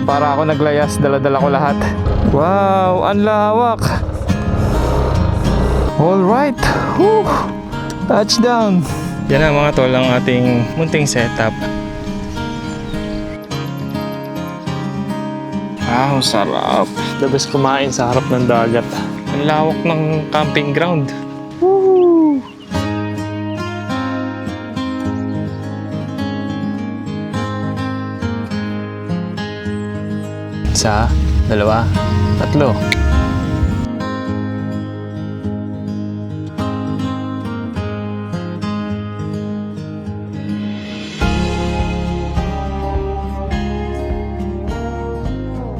para ako naglayas, dala-dala ko lahat. Wow, ang lawak. Alright, whew, touchdown. Yan na mga tol, ang ating munting setup. Wow, sarap. The best kumain sa harap ng dagat. Ang lawak ng camping ground. Woo! Isa, dalawa, tatlo.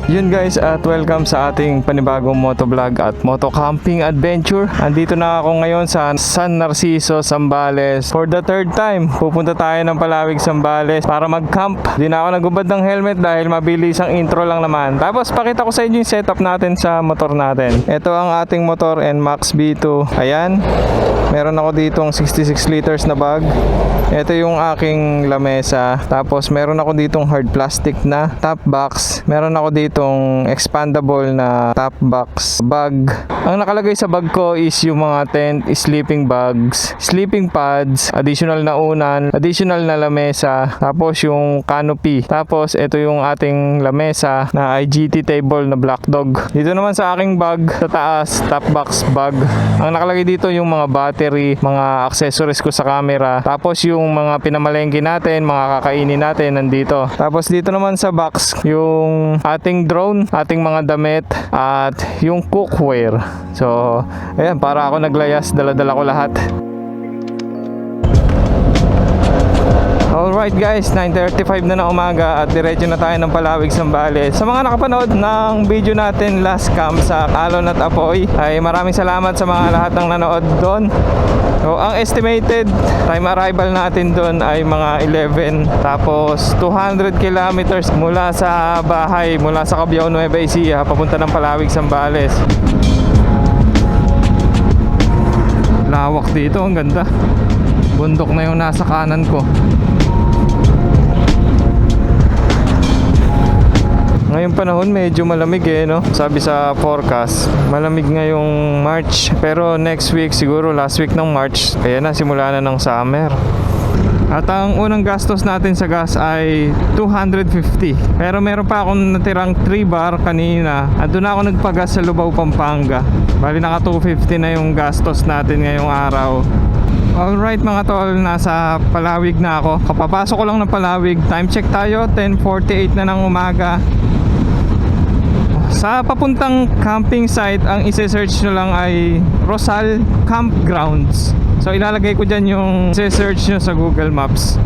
Yun guys, at welcome sa ating panibagong motovlog at moto camping adventure. Andito na ako ngayon sa San Narciso, Zambales. For the third time, pupunta tayo ng Palawig, Zambales para mag-camp. Di na ako nagubad ng helmet dahil mabilis ang intro lang naman. Tapos pakita ko sa inyo yung setup natin sa motor natin. Ito ang ating motor, NMAX B2. Ayan, meron ako ditong 66 liters na bag. Ito yung aking lamesa. Tapos meron ako ditong hard plastic na top box. Meron ako ditong expandable na top box bag. Ang nakalagay sa bag ko is yung mga tent, sleeping bags, sleeping pads, additional na unan, additional na lamesa, tapos yung canopy. Tapos ito yung ating lamesa na IGT table na black dog. Dito naman sa aking bag sa taas, top box bag. Ang nakalagay dito yung mga battery, mga accessories ko sa camera. Tapos yung mga pinamalengke natin, mga kakainin natin nandito. Tapos dito naman sa box yung ating drone, ating mga damit at yung cookware. So ayan, para ako naglayas, dala-dala ko lahat. Alright guys, 9:35 na ng umaga at diretso na tayo ng Palawig, Zambales. Sa mga nakapanood ng video natin last camp sa Alon at Apoy, ay maraming salamat sa mga lahat ng nanood doon. So, ang estimated time arrival natin doon ay mga 11. Tapos 200 kilometers mula sa bahay, mula sa Cabiao, Nueva Ecija, papunta ng Palawig, Zambales. Lawak dito, ang ganda. Bundok na yung nasa kanan ko. Ngayong panahon medyo malamig no? Sabi sa forecast, malamig ngayong March. Pero next week, siguro last week ng March, kaya na simula na ng summer. At ang unang gastos natin sa gas ay 250. Pero meron pa akong natirang 3 bar kanina. Andun na ako nagpagas sa Lubao, Pampanga. Bali naka 250 na yung gastos natin ngayong araw. Alright mga tol, nasa Palawig na ako. Kapapasok ko lang ng Palawig. Time check tayo, 10:48 na ng umaga. Sa papuntang camping site, ang isi-search nyo lang ay Rosal Campgrounds. So ilalagay ko dyan yung isi-search nyo sa Google Maps.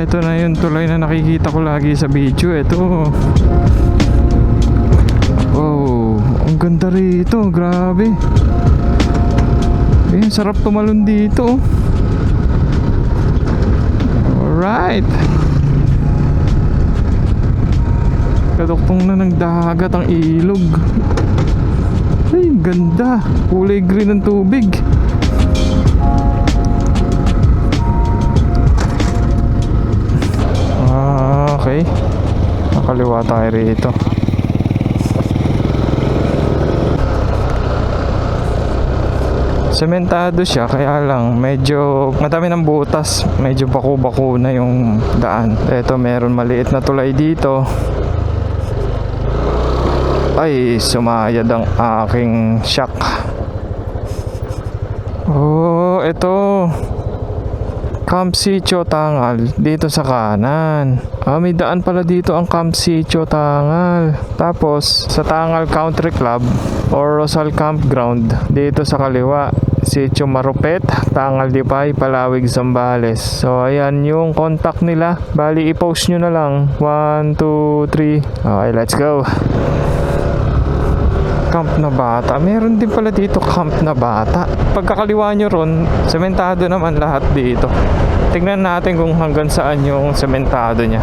Ito na yung tulay na nakikita ko lagi sa video. Ito. Oh, ang ganda rito, grabe. Sarap tumalon dito. Alright. Kaduktong na ng dagat ang ilog. Ay, ganda. Kulay green ng tubig. Okay. Nakaliwa tayo rito. Sementado siya, kaya lang medyo madami ng butas, medyo baku-baku na yung daan. Ito, meron maliit na tulay dito. Ay, sumayad ang aking shock. Oh, ito Camp Sitio Tangal dito sa kanan. May daan pala dito ang Camp Sitio Tangal. Tapos sa Tangal Country Club or Rosal Campground dito sa kaliwa, Sitio Marupet, Tangal Dipay, Palawig, Zambales. So ayan yung contact nila. Bali i-post nyo na lang. 1, 2, 3. Okay, let's go. Camp na Bata. Meron din pala dito Camp na Bata. Pagkakaliwa nyo ron, sementado naman lahat dito. Tingnan natin kung hanggang saan yung sementado niya.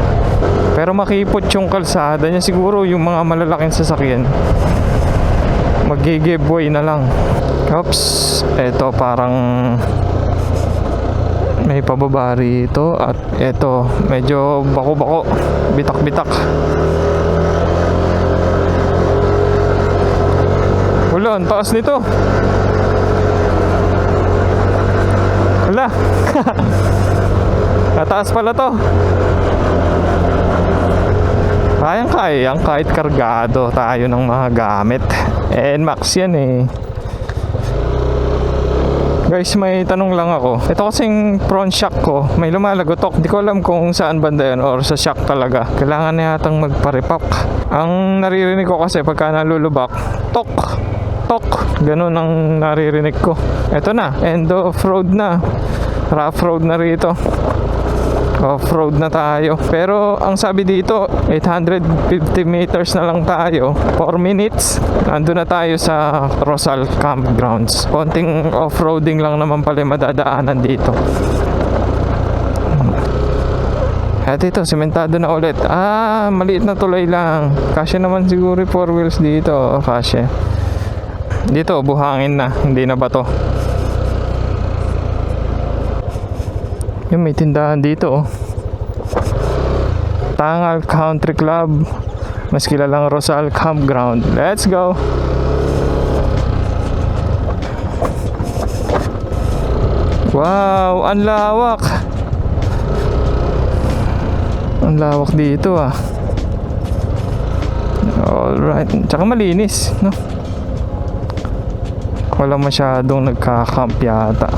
Pero makipot yung kalsada niya. Siguro yung mga malalaking sasakyan mag-giveaway na lang. Oops, eto parang May pababa rito at eto, medyo bako-bako, bitak-bitak. Wala, ang taas nito. Wala. Nataas pala to. Kayang-kayang kahit kargado tayo ng mga gamit. NMAX yan eh. Guys, may tanong lang ako. Ito kasing front shock ko, may lumalagotok. Hindi ko alam kung saan banda yan or sa shock talaga. Kailangan na yatang magparipak. Ang naririnig ko kasi pagka nalulubak, tok, tok. Ganun ang naririnig ko. Ito na, end of road na. Rough road na rito. Off-road na tayo. Pero ang sabi dito, 850 meters na lang tayo. 4 minutes. Nandun na tayo sa Rosal Campgrounds. Konting off-roading lang naman pala madadaanan dito. At ito, sementado na ulit. Maliit na tulay lang. Kasya naman siguro 4 wheels dito. Kasya. Dito, buhangin na. Hindi na bato. Yung may tindahan dito, oh. Tangal Country Club, mas kilalang Rosal Campground. Let's go. Wow, ang lawak. Ang lawak dito, ah. Alright, tsaka malinis, no? Wala masyadong nagka-camp yata.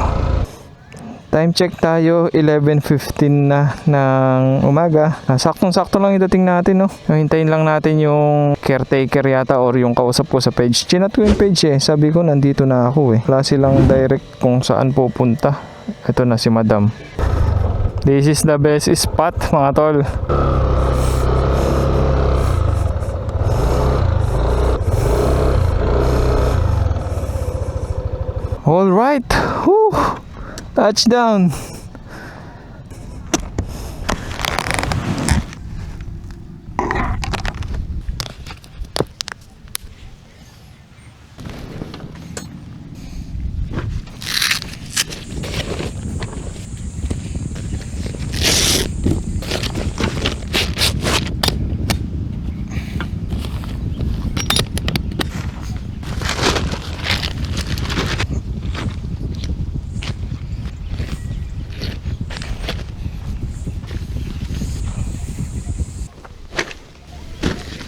Time check tayo, 11:15 na ng umaga. Saktong-sakto lang idating natin, no? Hintayin lang natin yung caretaker yata or yung kausap ko sa page. Chinat ko yung page eh. Sabi ko nandito na ako eh. Wala silang direct kung saan pupunta. Ito na si Madam. This is the best spot, mga tol. Alright. Whew. Touchdown.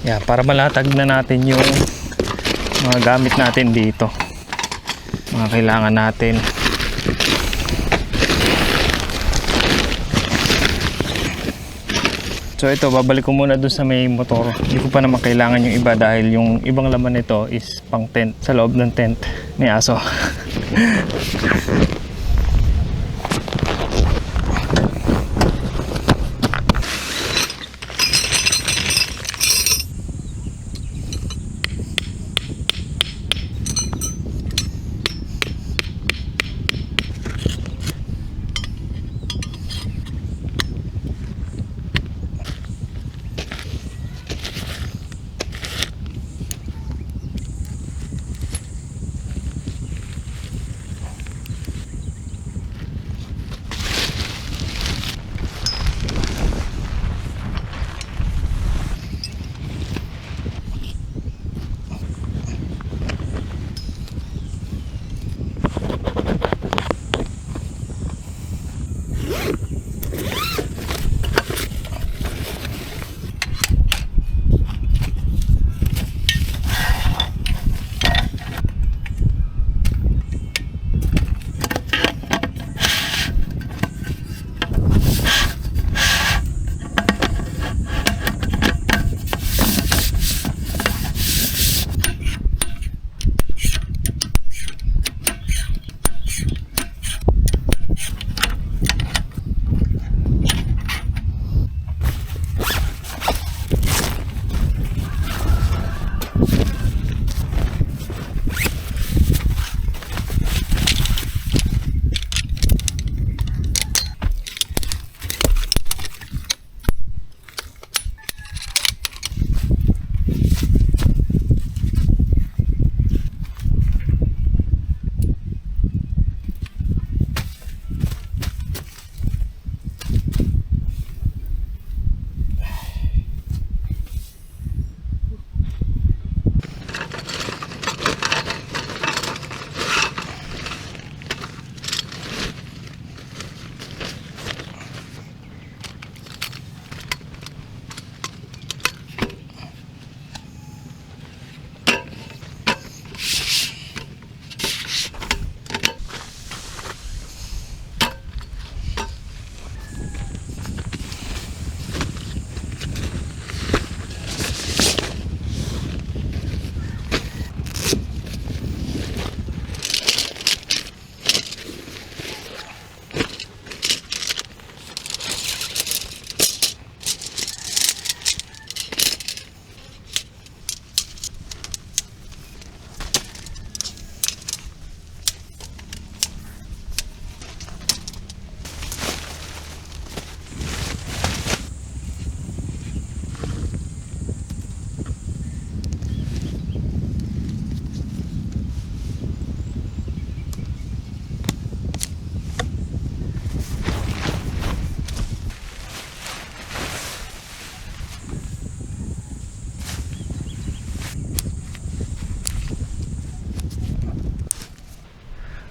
Yeah, para malatag na natin yung mga gamit natin dito, mga kailangan natin. So ito, babalik ko muna dun sa may motor. Hindi ko pa naman kailangan yung iba dahil yung ibang laman nito is pang tent, sa loob ng tent ni Aso.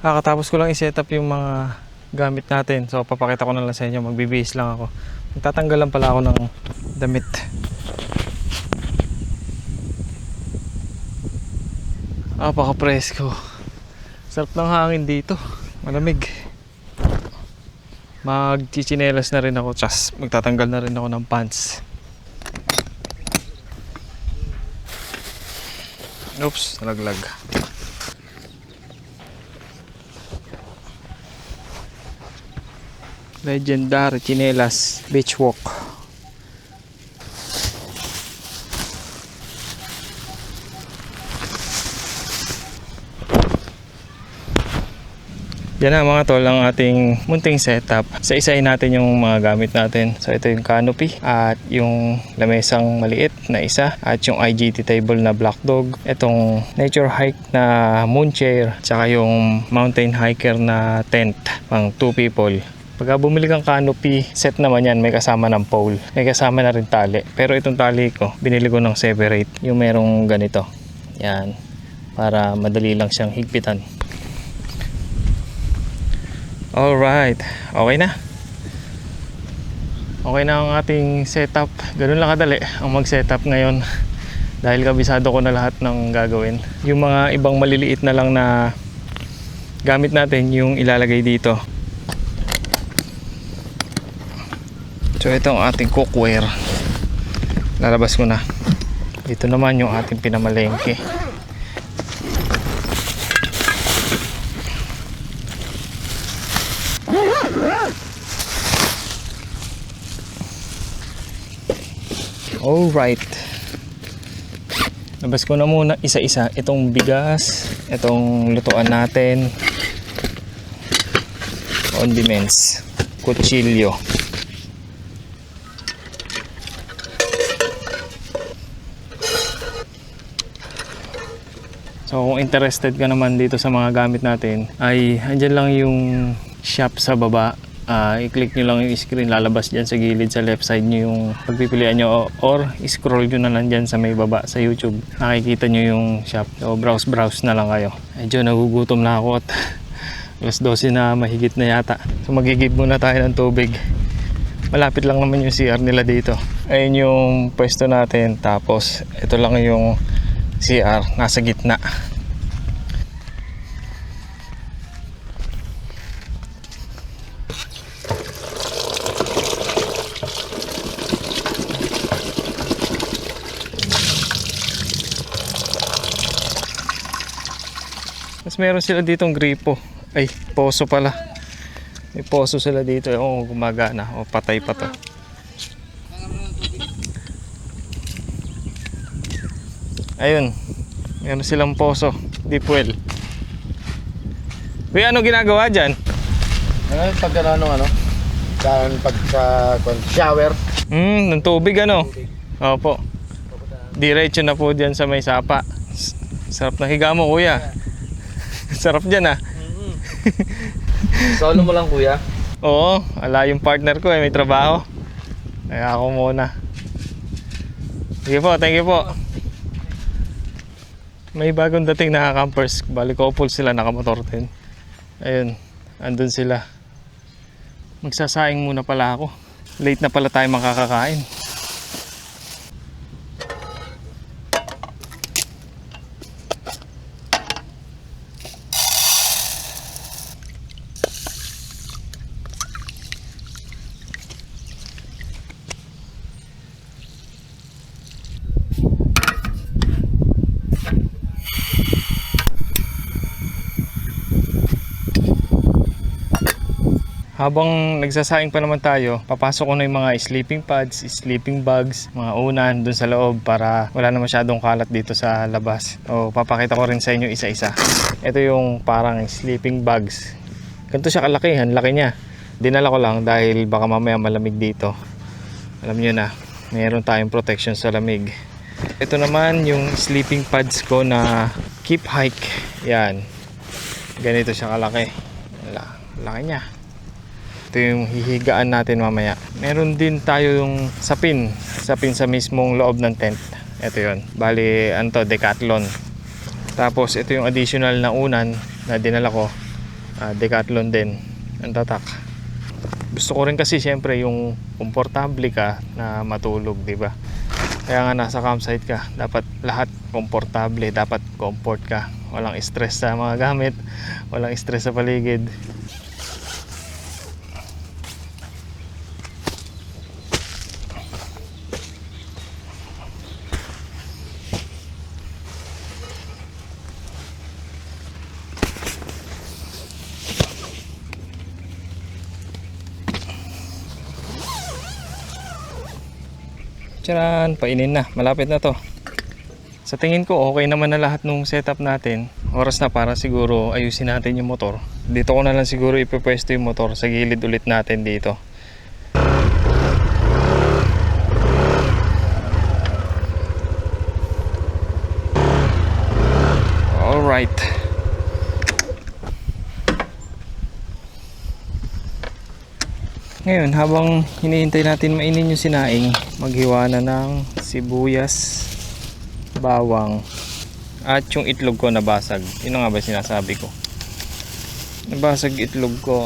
Kakatapos ko lang i-set up yung mga gamit natin. So papakita ko na lang sa inyo. Magbibihis lang ako. Magtatanggal lang pala ako ng damit. Napaka-presko. Sarap ng hangin dito. Malamig. Magchichinelas na rin ako. Tsas magtatanggal na rin ako ng pants. Oops, nalaglag. Legendary chinelas beach walk. Yan na mga tol ang ating munting setup. Sa isahin natin yung mga gamit natin. So ito yung canopy at yung lamesang maliit na isa at yung IGT table na black dog. Itong nature hike na moon chair tsaka yung mountain hiker na tent pang 2 people. Pagka bumili kang canopy, set naman yan, may kasama ng pole. May kasama na rin tali. Pero itong tali ko, binili ko ng separate. Yung merong ganito. Yan. Para madali lang siyang higpitan. Alright. Okay na. Okay na ang ating setup. Ganun lang kadali ang mag-setup ngayon. Dahil kabisado ko na lahat ng gagawin. Yung mga ibang maliliit na lang na gamit natin, yung ilalagay dito. So ito ang ating cookware. Lalabas ko na. Dito naman yung ating pinamalengke. Alright. Labas ko na muna isa-isa itong bigas, itong lutuan natin, condiments, kutsilyo. So kung interested ka naman dito sa mga gamit natin, ay andyan lang yung shop sa baba. I-click nyo lang yung screen, lalabas dyan sa gilid sa left side nyo yung pagpipilian nyo, or scroll nyo na lang dyan sa may baba sa YouTube. Nakikita nyo yung shop. So browse na lang kayo. Medyo nagugutom na ako at alas 12 na mahigit na yata. So magigib muna tayo ng tubig. Malapit lang naman yung CR nila dito. Ayun yung pwesto natin, tapos ito lang yung CR nasa gitna. Mas meron sila ditong gripo. Ay, poso pala. May poso sila dito. Oo, gumagana. O, patay pa to. Ayun. Meron silang poso. Deep well. Uy, ano ginagawa dyan? Pag ano? Pag sa shower. Ng tubig ano? Opo. Diretso na po dyan sa may sapa. Sarap na higa mo, kuya. Sarap dyan ah. Solo mo lang, kuya? Oo, ala yung partner ko may trabaho. Kaya ako muna. Sige po, thank you po. May bagong dating na campers. Bali couple sila, nakamotor din. Ayun, andun sila. Magsasaing muna pala ako. Late na pala tayo makakakain. Habang nagsasaing pa naman tayo, papasok ko na yung mga sleeping pads, sleeping bags, mga unan dun sa loob para wala na masyadong kalat dito sa labas. O papakita ko rin sa inyo isa-isa. Ito yung parang sleeping bags. Ganito siya kalakihan, laki niya. Dinala ko lang dahil baka mamaya malamig dito. Alam niyo na, mayroon tayong protection sa lamig. Ito naman yung sleeping pads ko na keep hike. Yan. Ganito siya kalaki. Laki niya. Ito yung hihigaan natin mamaya. Meron din tayo yung sapin sa mismong loob ng tent. Ito yun. Bali, Decathlon. Tapos ito yung additional na unan na dinala ko. Decathlon din ang tatak. Gusto ko rin kasi syempre yung komportable ka na matulog, di ba? Kaya nga nasa campsite ka, dapat lahat komportable, dapat comfort ka. Walang stress sa mga gamit, walang stress sa paligid. Tsaran, painin na. Malapit na to. Sa tingin ko, okay naman na lahat nung setup natin. Oras na para siguro ayusin natin yung motor. Dito ko na lang siguro ipepwesto yung motor sa gilid ulit natin dito. Alright. Ngayon, habang hinihintay natin mainin yung sinaing, maghiwa na ng sibuyas, bawang, at yung itlog ko nabasag. Yun nga ba sinasabi ko? Nabasag itlog ko.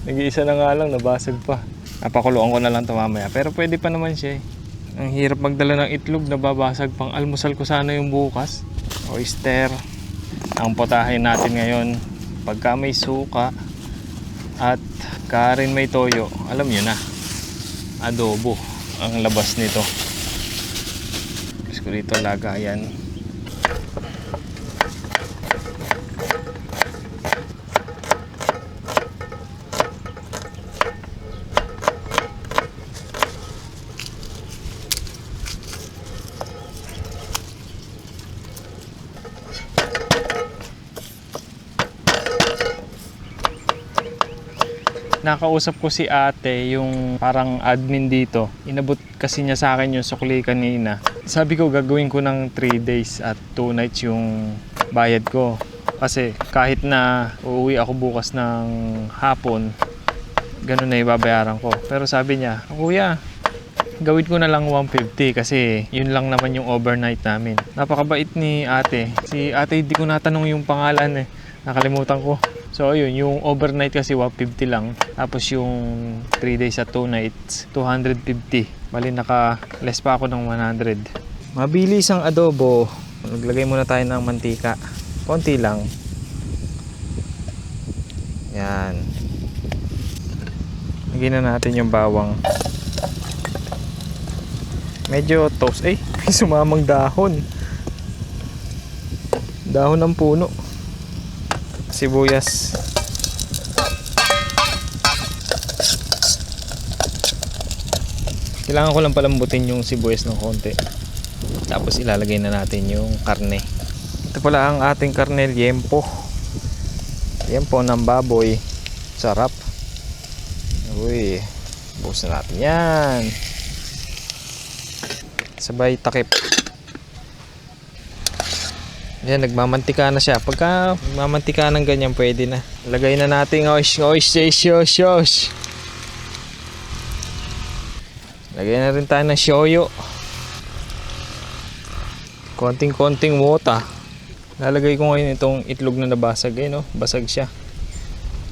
Nag-iisa na nga lang, nabasag pa. Napakuluan ko na lang ito mamaya. Pero pwede pa naman siya eh. Ang hirap magdala ng itlog, nababasag pang almusal ko sana yung bukas. Oyster. Ang potahin natin ngayon, pagka may suka, at karin may toyo, alam nyo na, adobo ang labas nito. Gusto ko dito lagayan. Nakausap ko si ate, yung parang admin dito. Inabot kasi niya sa akin yung sukli kanina. Sabi ko gagawin ko ng 3 days at 2 nights yung bayad ko. Kasi kahit na uuwi ako bukas ng hapon, ganun na ibabayaran ko. Pero sabi niya, kuya, gawin ko na lang 150 kasi yun lang naman yung overnight namin. Napakabait ni ate. Si ate hindi ko natanong yung pangalan eh. Nakalimutan ko. So ayun, yung overnight kasi 150 lang. Tapos yung 3 days at 2 nights, 250. Bali naka-less pa ako ng 100. Mabilis ang adobo. Naglagay muna tayo ng mantika. Konti lang. Yan. Lagyan na natin yung bawang. Medyo toast. Eh, may sumamang dahon. Dahon ng puno. Sibuyas. Kailangan ko lang palambutin yung sibuyas ng konti. Tapos ilalagay na natin yung karne. Ito pala ang ating karne, liempo. Liempo ng baboy. Sarap. Uy, bukas na natin yan. Sabay takip. Yan, nagmamantika na siya. Pagka mamantika ng ganyan, pwede na. Lagay na natin osh. Lagay na rin tayo ng shoyo. Konting-konting wota. Lalagay ko ngayon itong itlog na nabasag. Eh, no? Basag siya.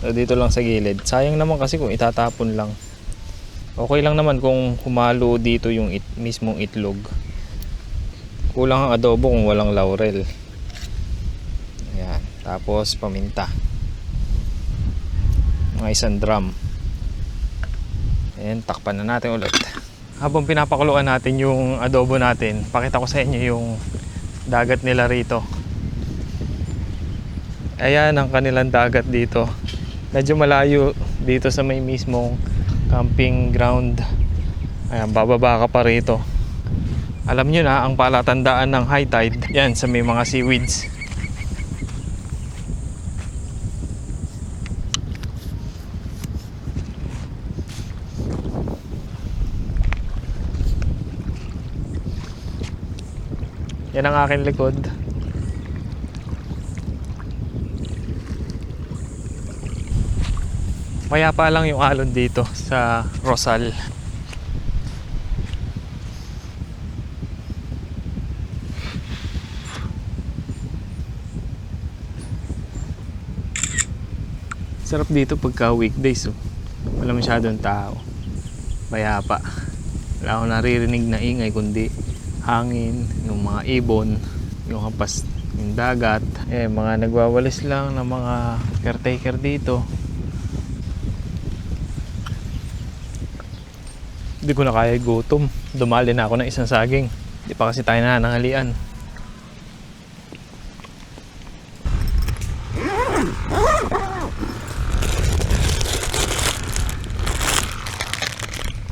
So, dito lang sa gilid. Sayang naman kasi kung itatapon lang. Okay lang naman kung humalo dito yung mismong itlog. Kulang ang adobo kung walang laurel. Ayan. Tapos paminta. Mga 1 drum. Ayan, takpan na natin ulit. Habang pinapakuluan natin yung adobo natin, pakita ko sa inyo yung dagat nila rito. Ayan ang kanilang dagat dito. Medyo malayo dito sa may mismong camping ground. Ayan, bababa ka pa rito. Alam nyo na, ang palatandaan ng high tide, yan sa may mga seaweeds. Yan ang aking likod. Mayapa lang yung alon dito sa Rosal. Sarap dito pagka weekdays. Oh. Wala masyadong tao. Payapa. Wala akong naririnig na ingay kundi hangin, yung mga ibon, yung hampas, yung dagat. Mga nagwawalis lang ng mga caretaker dito. Hindi ko na kaya gutom. Dumali na ako ng isang saging. Hindi pa kasi tayo nananghalian.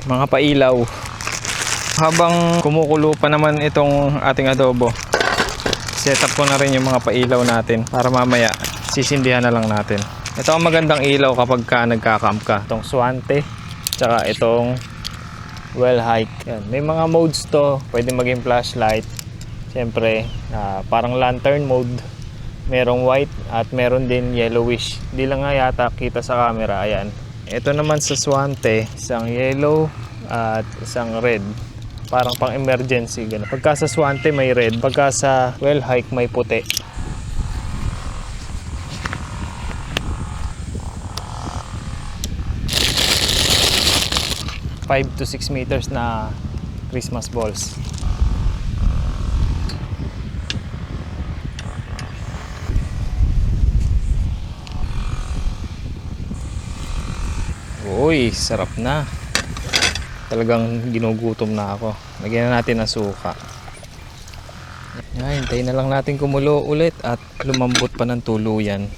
Mga pailaw. Habang kumukulo pa naman itong ating adobo, set up ko na rin yung mga pailaw natin para mamaya sisindihan na lang natin. Ito ang magandang ilaw kapag ka nagka-camp ka. Itong Swante, tsaka itong Well Hike. Yan. May mga modes to. Pwede maging flashlight. Siyempre, parang lantern mode. Merong white at meron din yellowish. Hindi lang nga yata kita sa camera. Ayan. Ito naman sa Swante, isang yellow at isang red. Parang pang emergency. Ganun. Pagka sa Swante may red. Pagka sa Well Hike may puti. Five to 6 meters na Christmas balls. Uy, sarap na. Talagang ginugutom na ako. Lagyan na natin ng suka. Yan, hintayin na lang natin kumulo ulit at lumambot pa ng tuluyan.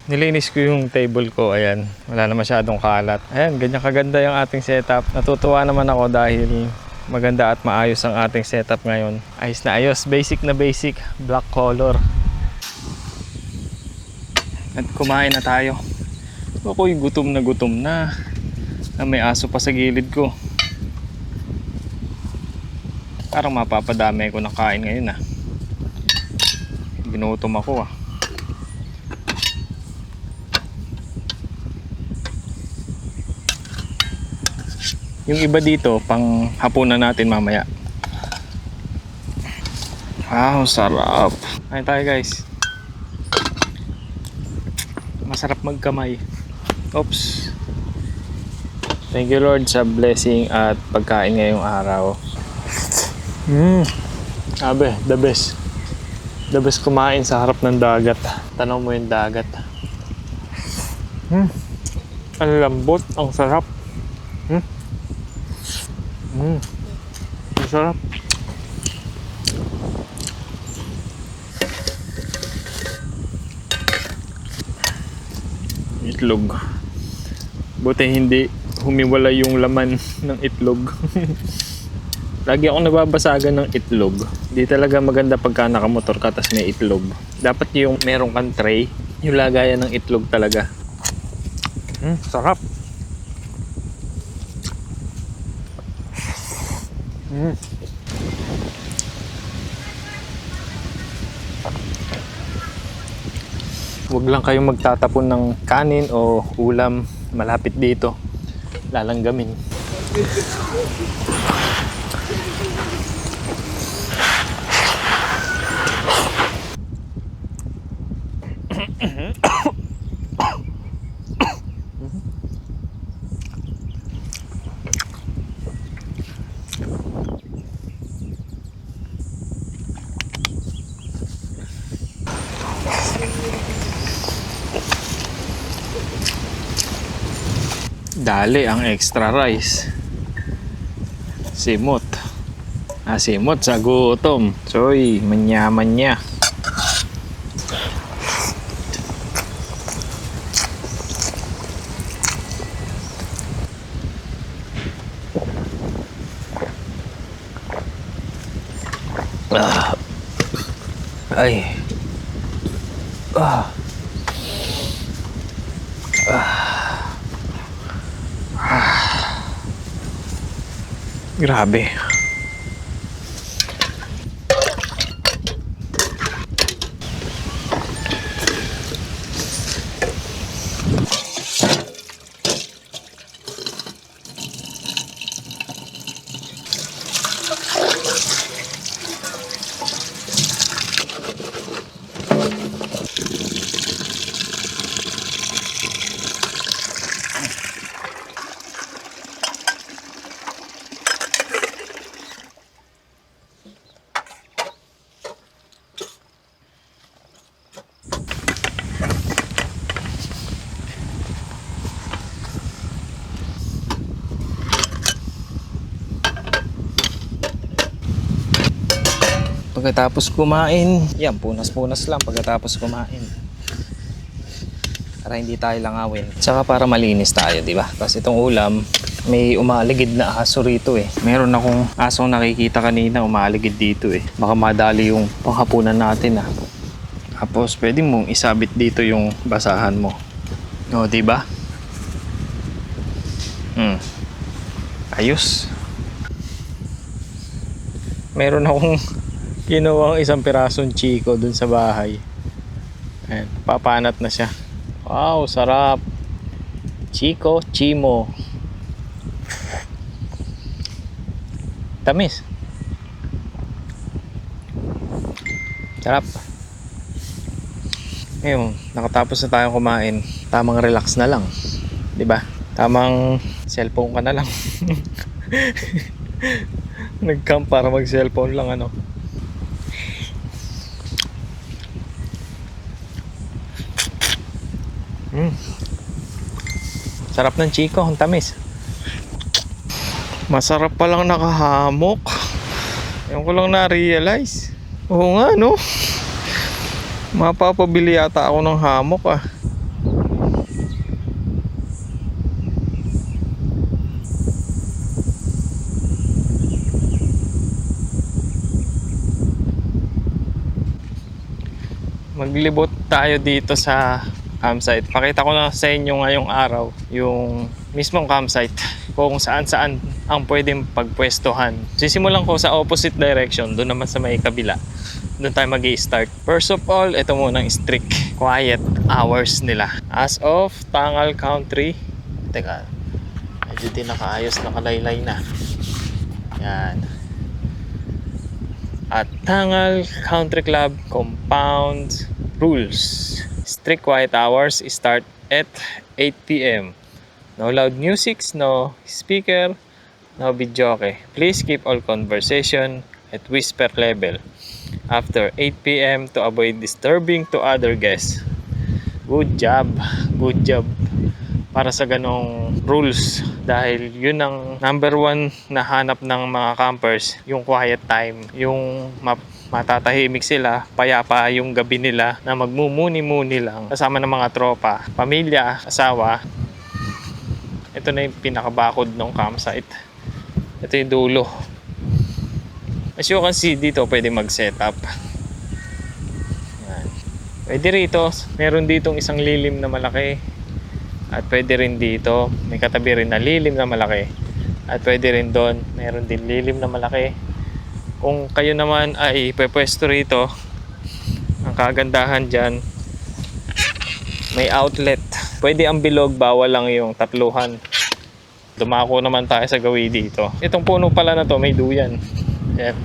Nilinis ko yung table ko, ayan. Wala na masyadong kalat. Ayan, ganyan kaganda yung ating setup. Natutuwa naman ako dahil maganda at maayos ang ating setup ngayon. Ayos na ayos, basic na basic, black color. At kumain na tayo. Ako'y gutom na. May aso pa sa gilid ko. Parang mapapadami ko ng kain ngayon. Ginutom ako. Yung iba dito, pang hapunan natin mamaya. Wow, sarap. Kain tayo guys. Masarap magkamay. Oops. Thank you Lord sa blessing at pagkain ngayong araw. Abe, the best. The best kumain sa harap ng dagat. Tanaw mo yung dagat. Ang lambot, ang sarap. Ang sarap. Itlog. Buti hindi humiwala yung laman ng itlog. Lagi akong nababasagan ng itlog. Di talaga maganda pagka nakamotor ka tas may itlog. Dapat yung meron kang tray, yung lagayan ng itlog talaga. Sarap. Huwag lang kayong magtatapon ng kanin o ulam malapit dito. Lalanggamin. Dali ang extra rice. Simot. Simot sa gutom. Soy, manyaman niya. Ay. Grabe. Pagkatapos kumain, yan, punas-punas lang pagkatapos kumain. Para hindi tayo langawin. Tsaka para malinis tayo, di ba? Kasi itong ulam, may umaligid na aso rito eh. Meron akong asong nakikita kanina umaligid dito eh. Baka madali yung panghapunan natin ah. Tapos pwede mong isabit dito yung basahan mo. O, di ba? Ayos. Meron akong ginawang isang pirasong chiko dun sa bahay. Ayan, papanat na siya. Wow, sarap. Chico Chimo. Tamis. Sarap. Ngayon, nakatapos na tayong kumain. Tamang relax na lang. 'Di ba? Tamang cellphone ka na lang. Nag-camp para mag-cellphone lang ano. Sarap ng chiko, ang tamis. Masarap palang nakahamok. Yung ko lang na-realize. Oo nga no. Mapapabili yata ako ng hamok ah. Maglibot tayo dito sa campsite. Pakita ko na sa inyo ngayong araw yung mismong campsite kung saan saan ang pwedeng pagpwestuhan. Sisimulan ko sa opposite direction, doon naman sa may kabila. Doon tayo mag-i-start. First of all, ito munang strict quiet hours nila. As of Tangal Country, teka, medyo din nakaayos, nakalaylay na. Yan. At Tangal Country Club Compound Rules. Strict quiet hours start at 8 p.m. No loud music, no speaker, no videoke. Please keep all conversation at whisper level after 8 p.m. to avoid disturbing to other guests. Good job. Good job para sa ganong rules dahil yun ang number one na hanap ng mga campers, yung quiet time, yung matatahimik sila, payapa yung gabi nila na magmumuni-muni lang kasama ng mga tropa, pamilya, asawa. Ito na yung pinakabakod ng campsite. Ito yung dulo. As you can see dito, pwede mag-set up. Yan. Pwede rito, meron ditong isang lilim na malaki. At pwede rin dito, may katabi rin na lilim na malaki. At pwede rin doon, meron din lilim na malaki. Kung kayo naman ay pwesto rito, ang kagandahan dyan, may outlet. Pwede ang bilog, bawal lang yung tatluhan. Dumako naman tayo sa gawi dito. Itong puno pala na to, may duyan. Ayan.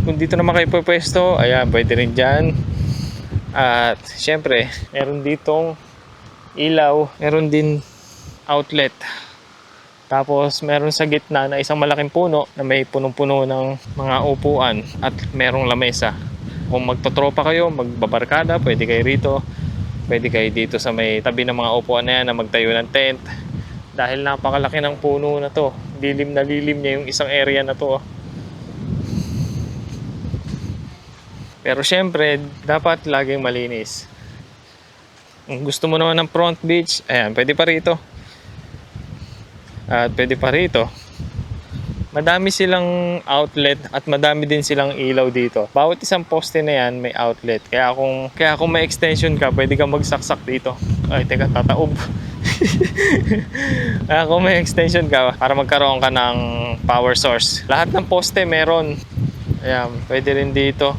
Kung dito naman kayo pwesto, ayan, pwede rin dyan. At syempre, meron ditong ilaw, meron din outlet. Tapos meron sa gitna na isang malaking puno na may punong-puno ng mga upuan at merong lamesa. Kung magtotropa kayo, magbabarkada, pwede kayo rito. Pwede kayo dito sa may tabi ng mga upuan na yan na magtayo ng tent. Dahil napakalaki ng puno na to. Lilim na lilim niya yung isang area na to. Pero syempre, dapat laging malinis. Kung gusto mo naman ng front beach, ayan, pwede pa rito. At pwede pa rito. Madami silang outlet at madami din silang ilaw dito. Bawat isang poste na yan may outlet. Kaya kung may extension ka, pwede kang magsaksak dito. Ay, teka, tataob. Kaya kung may extension ka, para magkaroon ka ng power source. Lahat ng poste meron. Ayan, pwede rin dito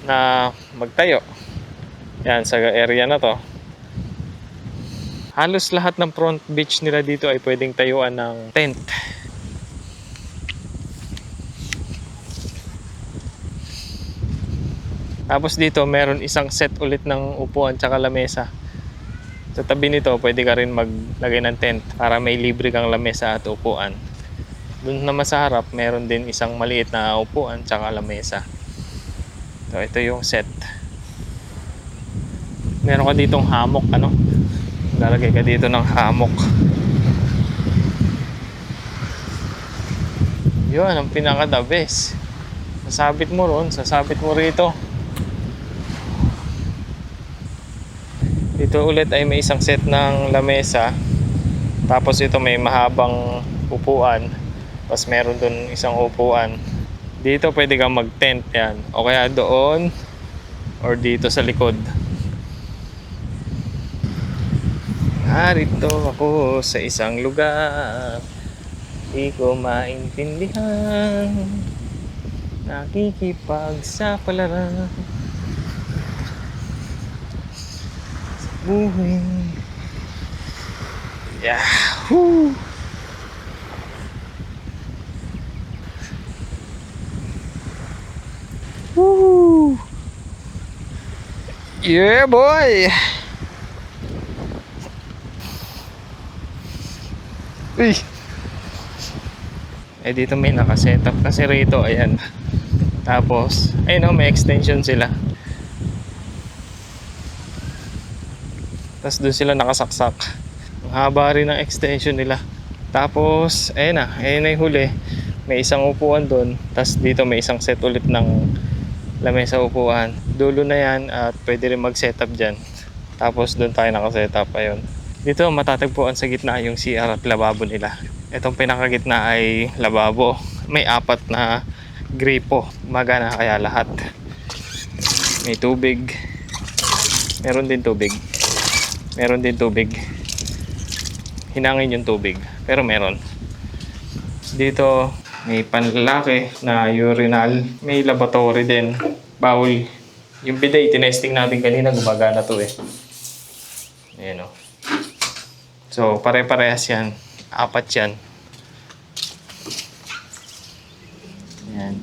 na magtayo. Yan, sa area na to. Halos lahat ng front beach nila dito ay pwedeng tayuan ng tent. Tapos dito meron isang set ulit ng upuan tsaka lamesa. Sa tabi nito pwede ka rin maglagay ng tent para may libre kang lamesa at upuan. Doon naman sa harap meron din isang maliit na upuan tsaka lamesa. So ito yung set. Meron ka ditong hammock, ano? Lalagay ka dito ng hammock. Yun ang pinaka the best. Sasabit mo ron, sasabit mo rito. Dito ulit ay may isang set ng lamesa. Tapos ito may mahabang upuan. Tapos meron dun isang upuan. Dito pwede kang mag-tent yan. O kaya doon or dito sa likod. Narito ako sa isang lugar. Di ko maintindihan. Nakikipagsapalaran sa buhay. Yahoo! Woo! Yeah, boy! Uy! Eh dito may nakasetup kasi rito, ayan. Tapos, ayun o, may extension sila. Tapos doon sila nakasaksak. Ang haba rin ng extension nila. Tapos, ayun na yung huli. May isang upuan doon. Tapos dito may isang set ulit ng lamesa upuan. Dulo na yan at pwede rin mag-setup dyan. Tapos doon tayo nakasetup, ayun. Dito matatagpuan sa gitna yung CR at lababo nila. Itong pinakagitna ay lababo. May 4 na gripo. Magana kaya lahat. May tubig. Meron din tubig. Meron din tubig. Hinangin yung tubig. Pero meron. Dito may panlalaki na urinal. May laboratory din. Bowl. Yung bidet, tinesting natin kanina. Gumagana to eh. Ayan o. So, pare-parehas yan. 4 yan. Ayan.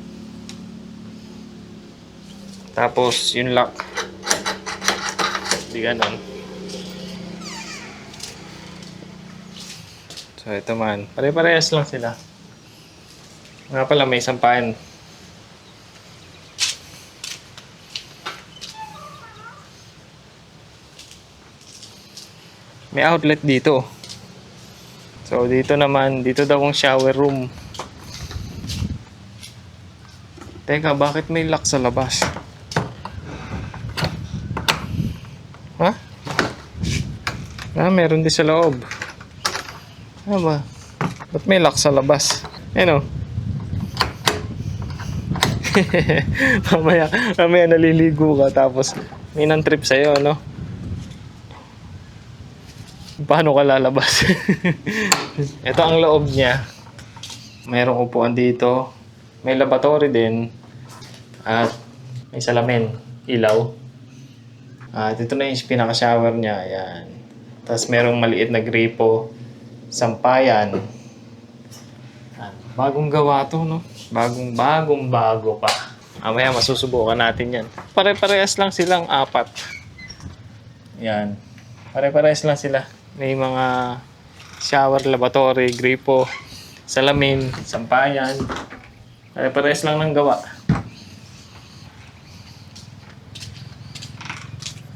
Tapos, yung lock. Hindi ganon. So, ito man. Pare-parehas lang sila. Nga pala, may sampahan. May outlet dito. So dito naman, dito daw ang shower room. Teka, bakit may lock sa labas? Ha? Meron din sa loob. Ano ba? Ba't may lock sa labas? Ano? mamaya naliligo ka tapos may nan-trip sa'yo, no? Paano ka lalabas? Ito ang loob niya. Mayroong upuan dito. May laboratory din. At may salamin. Ilaw. At ito na yung pinaka-shower niya. Ayan. Tapos merong maliit na gripo. Sampayan. Bagong gawa to, no? Bagong-bago pa. Mamaya masusubukan natin yan. Pare-parehas lang silang 4. Yan. Pare-parehas lang sila. May mga shower, lavatory, gripo, salamin, sampayan. Pare-parehas lang ng gawa.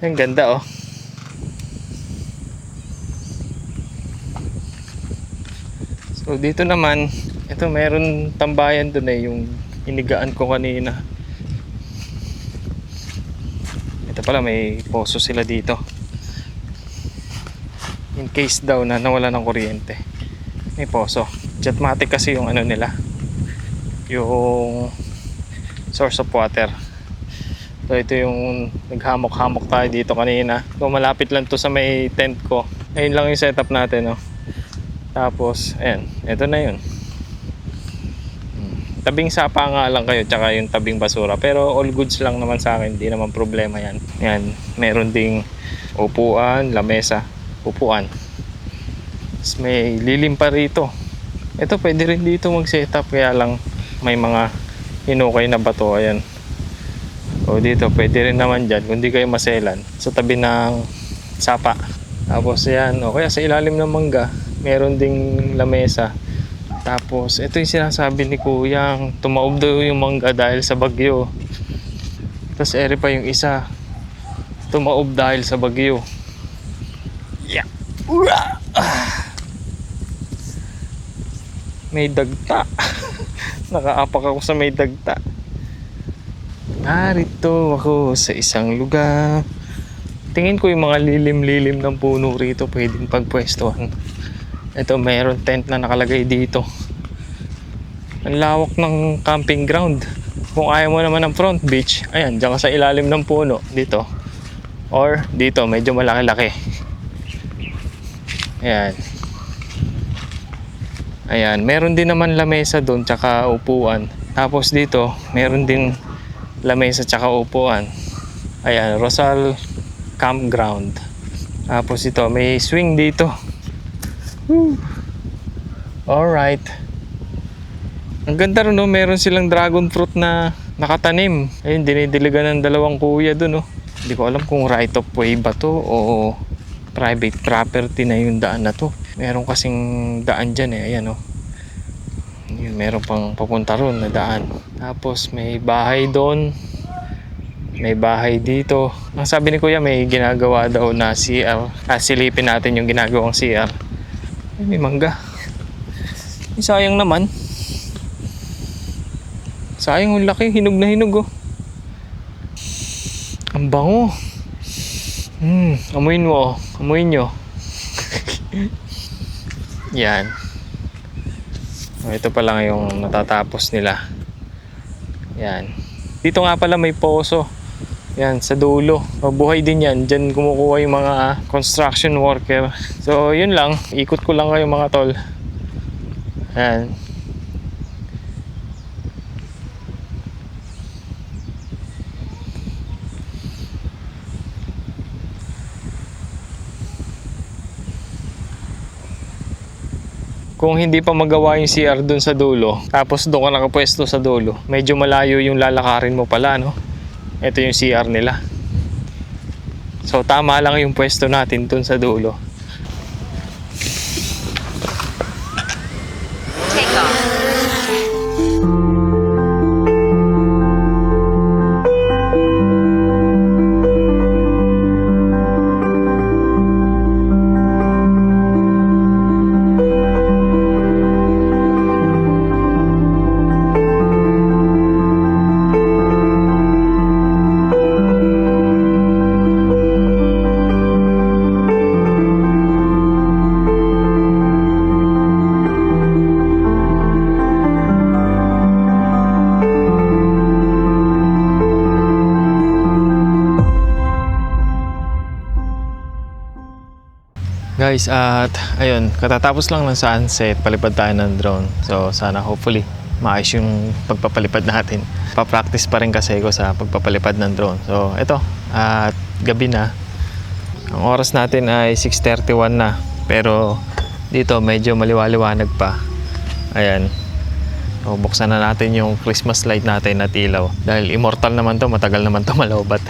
Ang ganda oh. So dito naman, ito meron tambayan doon eh, yung inigaan ko kanina. Ito pala, may poso sila dito. In case daw na nawala ng kuryente, may poso. Jetmatic kasi yung ano nila, yung source of water. So ito yung naghamok-hamok tayo dito kanina. So malapit lang to sa may tent ko. Ayun lang yung setup natin, no? Tapos ayan, ito na yun. Tabing sapa nga lang kayo, tsaka yung tabing basura. Pero all goods lang naman sa akin, hindi naman problema yan. Yan, meron ding upuan, lamesa, upuan. Tapos may lilim pa rito. Ito pwede rin dito mag-setup, kaya lang may mga hinukay na bato. Ayan. O dito pwede rin naman dyan, kung di kayo maselan, sa tabi ng sapa. Tapos yan, o kaya sa ilalim ng mangga, meron ding lamesa. Tapos ito yung sinasabi ni Kuyang, tumaob daw yung mangga dahil sa bagyo. Tapos ere pa yung isa, tumaob dahil sa bagyo. Yeah. May dagta. Nakaapak ako sa may dagta. Narito ako sa isang lugar. Tingin ko yung mga lilim-lilim ng puno rito pwedeng pagpwestuhan. Ito, mayroon tent na nakalagay dito. Ang lawak ng camping ground. Kung ayaw mo naman ng front beach, ayan, dyan ka sa ilalim ng puno dito. Or dito, medyo malaki-laki. Ayan. Ayan, meron din naman lamesa doon tsaka upuan. Tapos dito, meron din lamesa tsaka upuan. Ayan, Rosal Campground. Tapos ito, may swing dito. Woo. Alright. Ang ganda rin, no? Meron silang dragon fruit na nakatanim. Ayun, dinidiligan ng dalawang kuya doon, no? Hindi ko alam kung right of way ba to o private property na yung daan na to. Meron kasing daan dyan eh. Ayan, no? Yun, meron pang papunta ron na daan. Tapos may bahay doon. May bahay dito. Ang sabi ni kuya, may ginagawa daw na CR. Silipin natin yung ginagawang CR. Ay, may mangga. Ay, sayang naman. Sayang, ang laki. Hinog na hinog, oh. Ang bango. Amuin mo, oh. Amuin nyo. Yan. Ito pa lang yung natatapos nila. Yan. Dito nga pala may poso. Yan, sa dulo. Buhay din yan. Diyan kumukuha yung mga construction worker. So, yun lang. Ikot ko lang kayo mga tol. Yan. Kung hindi pa magawa yung CR dun sa dulo, tapos doon ka nakapwesto sa dulo, medyo malayo yung lalakarin mo pala, no? Ito yung CR nila. So tama lang yung pwesto natin dun sa dulo. Take off. Guys, at ayun, katatapos lang ng sunset, palipad tayo ng drone. So sana hopefully maayos yung pagpapalipad natin. Pa-practice pa rin kasi ko sa pagpapalipad ng drone. So ito, at gabi na. Ang oras natin ay 6:31 na. Pero dito medyo maliwaliwanag pa. Ayan. So, buksan na natin yung Christmas light natin na ilaw. Dahil immortal naman to, matagal naman to malawbat.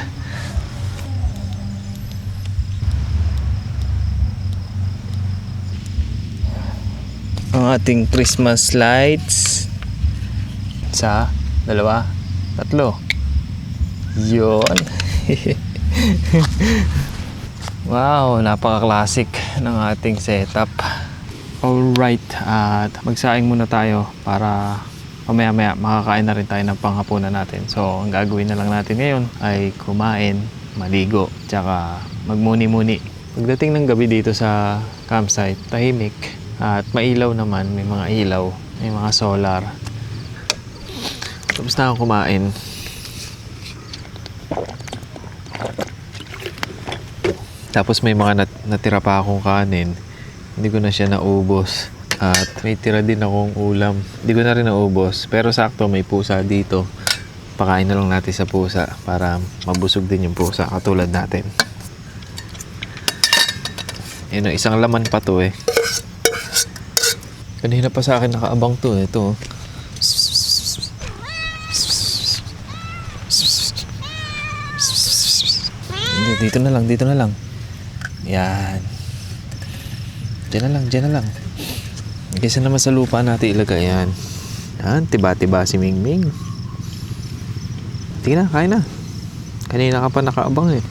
Ang ating Christmas lights. Isa, dalawa, tatlo. Yun. Wow, napaka-classic ng ating setup. Alright, at magsaing muna tayo para mamaya-maya makakain na rin tayo ng panghapunan natin. So, ang gagawin na lang natin ngayon ay kumain, maligo, tsaka magmuni-muni. Pagdating ng gabi dito sa campsite, tahimik. At mailaw naman, may mga ilaw, may mga solar. Tapos na akong kumain. Tapos may mga natira pa akong kanin. Hindi ko na siya naubos. At may tira din akong ulam. Hindi ko na rin naubos. Pero sakto may pusa dito. Pakain na lang natin sa pusa para mabusog din yung pusa katulad natin. Yun, isang laman pa to eh. Kanina pa sa akin nakaabang to. Ito. Dito na lang, dito na lang. Yan. Diyan na lang. Kaysa naman sa lupa natin ilagay yan. Yan, tiba-tiba si Mingming. Tingnan na, kain na. Kanina ka pa nakaabang eh.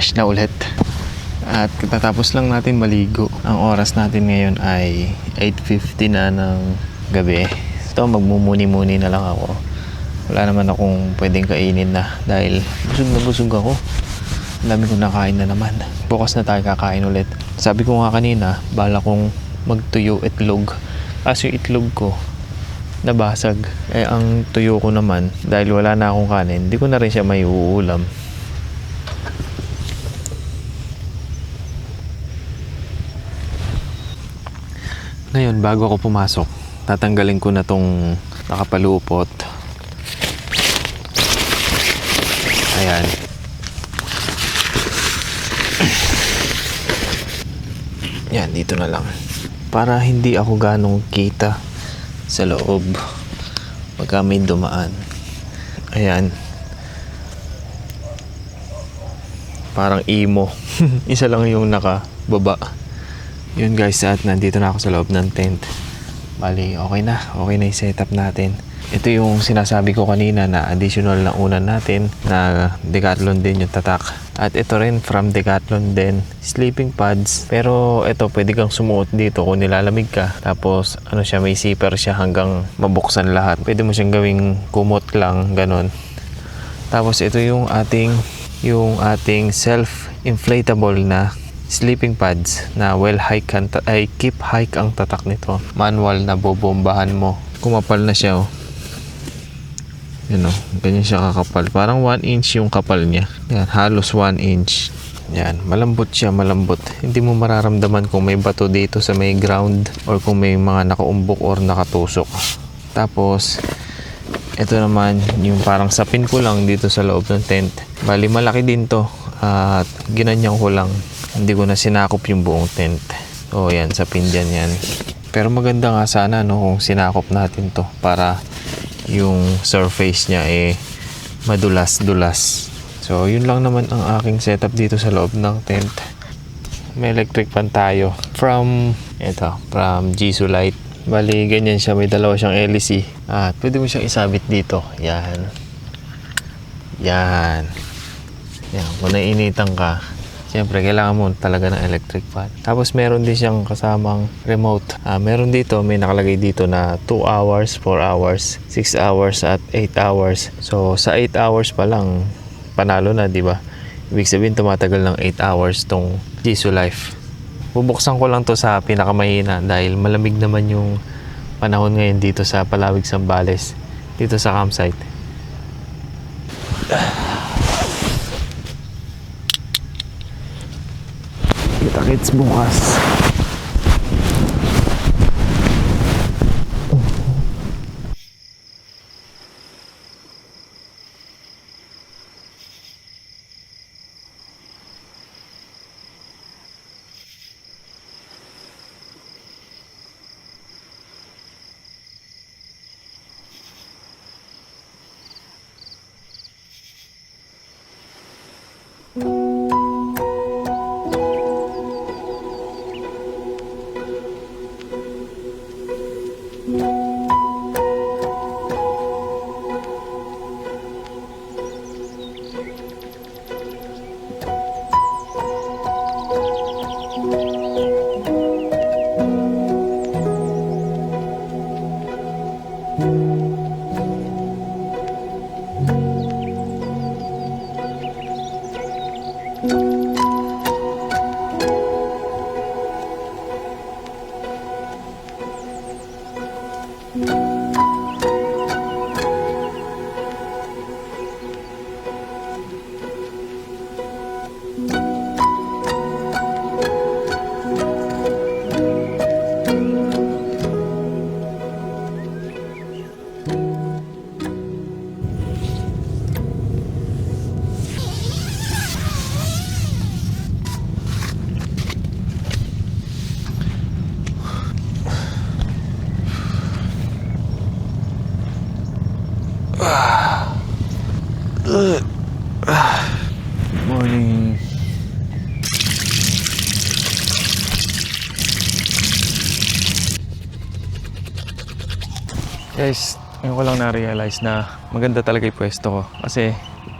fresh na ulit. At katatapos lang natin maligo. Ang oras natin ngayon ay 8:50 na ng gabi. Ito, magmumuni-muni na lang ako. Wala naman akong pwedeng kainin na dahil busog ako. Ang dami kong nakain na naman. Bukas na tayo kakain ulit. Sabi ko nga kanina, bala kong magtuyo itlog. Kaso yung itlog ko nabasag. Ang tuyo ko naman, dahil wala na akong kanin, hindi ko na rin siya may uulam. Ngayon, bago ako pumasok, tatanggalin ko na tong nakapalupot. Ayan. Yan, dito na lang. Para hindi ako ganong kita sa loob pagka may dumaan. Ayan. Parang emo. Isa lang yung nakababa. Yun guys, at nandito na ako sa loob ng tent. Bali, okay na yung setup natin. Ito yung sinasabi ko kanina na additional na unan natin na Decathlon din yung tatak. At ito rin from Decathlon din, sleeping pads. Pero ito pwede kang sumuot dito kung nilalamig ka. Tapos ano siya, may zipper siya hanggang mabuksan lahat. Pwede mo siyang gawing kumot lang, ganun. Tapos ito yung ating self-inflatable na sleeping pads na keep hike ang tatak nito. Manual na bobombahan mo. Kumapal na siya, oh. Yan, oh, ganyan siya kakapal. Parang 1 inch yung kapal niya. Yan, halos 1 inch. Yan, malambot siya, malambot. Hindi mo mararamdaman kung may bato dito sa may ground or kung may mga nakaumbok or nakatusok. Tapos, ito naman, yung parang sapin ko lang dito sa loob ng tent. Bali, malaki din to. At ginanyan ko lang. Hindi ko na sinakop yung buong tent. O, yan, sapin dyan yan. Pero maganda nga sana, no, kung sinakop natin to para yung surface niya madulas-dulas. So, yun lang naman ang aking setup dito sa loob ng tent. May electric fan tayo from Jisoo Light. Bali, ganyan siya. May dalawa siyang LEC. At pwede mo siyang isabit dito. Yan. Yan. Yan. Kung naiinitan ka, siyempre, kailangan mo talaga ng electric fan. Tapos, meron din siyang kasamang remote. Meron dito, may nakalagay dito na 2 hours, 4 hours, 6 hours, at 8 hours. So, sa 8 hours pa lang, panalo na, di ba? Ibig sabihin, tumatagal ng 8 hours tong Jisoo Life. Bubuksan ko lang to sa pinakamahina dahil malamig naman yung panahon ngayon dito sa Palawig, Zambales. Dito sa campsite. Kita-kits bukas. Good morning. Guys, ngayon ko lang na-realize na maganda talaga yung pwesto ko. Kasi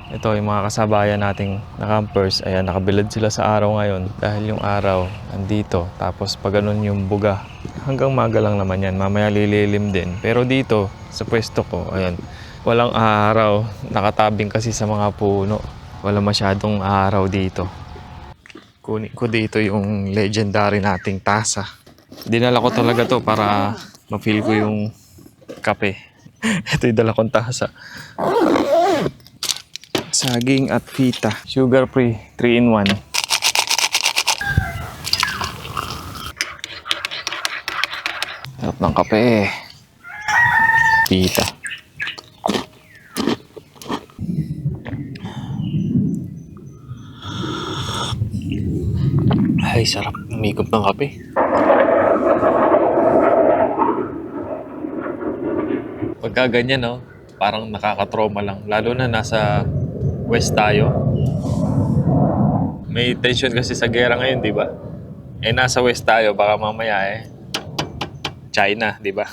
Ito yung mga kasabayan nating na-campers. Ayan, nakabilad sila sa araw ngayon dahil yung araw andito. Tapos pag ganun yung buga, hanggang maga lang naman yan. Mamaya lililim din. Pero dito, sa pwesto ko, ayan, walang araw. Nakatabing kasi sa mga puno. Wala masyadong araw dito. Kunin ko dito yung legendary nating tasa. Dinala ko talaga to para ma-feel ko yung kape. Ito yung dala kong tasa. Saging at pita. Sugar free, 3-in-1. Sarap ng kape. Pita. Ay, sarap. Umikot ng kape. Pagka ganyan, no? Parang nakakatrauma lang. Lalo na nasa west tayo. May tension kasi sa gera ngayon, di ba? Eh, nasa west tayo. Baka mamaya China, di ba?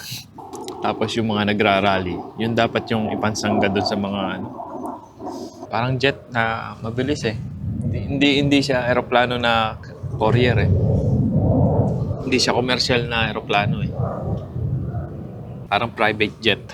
Tapos yung mga nagrarally, yun dapat yung ipansangga doon sa mga parang jet na mabilis eh. Hindi siya eroplano na courier eh. Hindi siya commercial na eroplano eh. Parang private jet.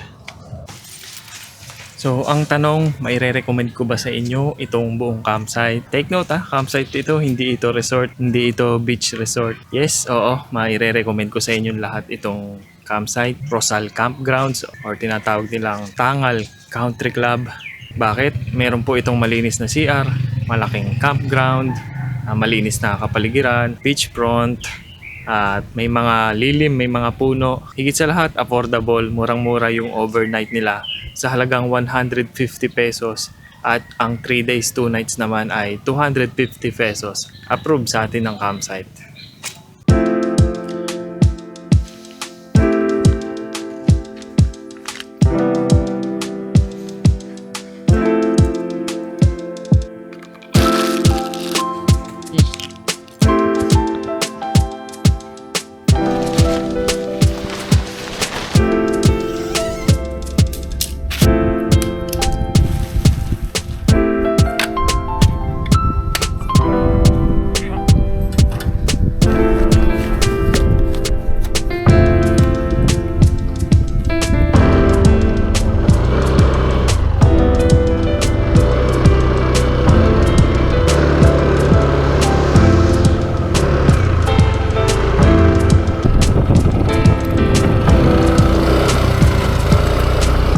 So, ang tanong, maire-recommend ko ba sa inyo itong buong campsite? Take note campsite ito, hindi ito resort, hindi ito beach resort. Yes, oo, maire-recommend ko sa inyo lahat itong campsite, Rosal Campgrounds or tinatawag nilang Tangal Country Club. Bakit? Meron po itong malinis na CR, malaking campground, malinis na kapaligiran, beachfront, at may mga lilim, may mga puno. Higit sa lahat, affordable, murang-mura yung overnight nila sa halagang 150 pesos at ang 3 days 2 nights naman ay 250 pesos. Approved sa atin ng campsite.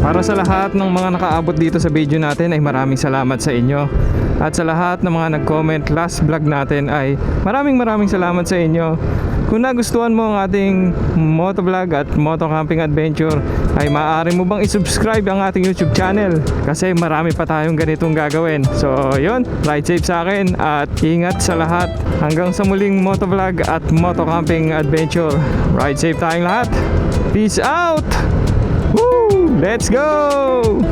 Para sa lahat ng mga nakaabot dito sa video natin ay maraming salamat sa inyo. At sa lahat ng mga nag-comment last vlog natin ay maraming salamat sa inyo. Kung nagustuhan mo ang ating motovlog at moto camping adventure ay maaari mo bang isubscribe ang ating YouTube channel kasi marami pa tayong ganitong gagawin. So yun, ride safe sa akin at ingat sa lahat. Hanggang sa muling motovlog at moto camping adventure. Ride safe tayong lahat. Peace out! Woo! Let's go!